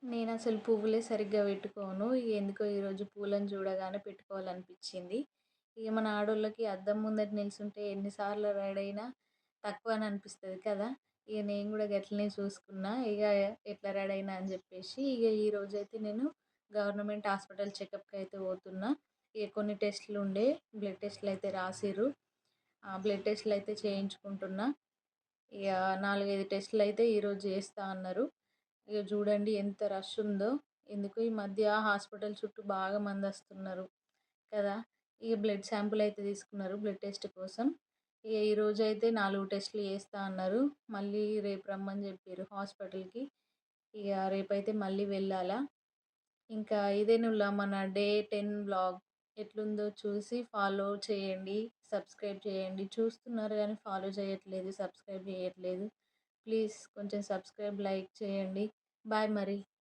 నేనసలు పువ్వులే సరిగ్గా పెట్టుకోను. ఎందుకో ఈరోజు పూలను చూడగానే పెట్టుకోవాలనిపించింది. ఇగ మన ఆడోళ్ళకి అద్దం ముందట నిల్చుంటే ఎన్ని సార్లు రెడీ అయినా తక్కువని అనిపిస్తది కదా! ఇగ నేను గూడా గట్లనే చూసుకున్నా. ఇగ ఎట్లా రెడీ అయినా అని జెప్పేసి, ఇగ ఈరోజైతే నేను గవర్నమెంట్ హాస్పిటల్ చెకప్‌కయితే పోతున్నా. ఇగ కొన్ని టెస్ట్‌లుండే బ్లడ్ టెస్ట్‌లయితే రాసిర్రు. ఆ బ్లడ్ టెస్ట్‌లయితే చేయించుకుంటున్నా. ఇగ 4, 5 టెస్ట్‌లయితే ఈరోజు జేస్తా అన్నారు. ఇగ జూడండి ఎంత రష్ ఉందో. ఎందుకో ఈ మధ్య హాస్పిటల్ చుట్టూ బాగా మందొస్తున్నారు కదా! ఇగ బ్లడ్ శాంపుల్ అయితే తీసుకున్నారు బ్లడ్ టెస్ట్ కోసం. ఇగ ఈరోజైతే 4 టెస్టులు చేస్తా అన్నారు. మళ్ళీ రేపు రమ్మని జెప్పిర్రు హాస్పిటల్‌కి. ఇగ రేపైతే మళ్ళీ వెళ్ళాలా. ఇంకా ఇదేనుల్లా మన డే 10 వ్లాగ్ ఎట్లుందో చూసి ఫాలో చేయండి. సబ్స్క్రైబ్ చేయండి. చూస్తున్నారు గానీ ఫాలో చేయట్లేదు. సబ్స్క్రైబ్ చేయట్లేదు. ప్లీజ్ కొంచెం సబ్స్క్రైబ్, లైక్ చేయండి. బాయ్ మరి.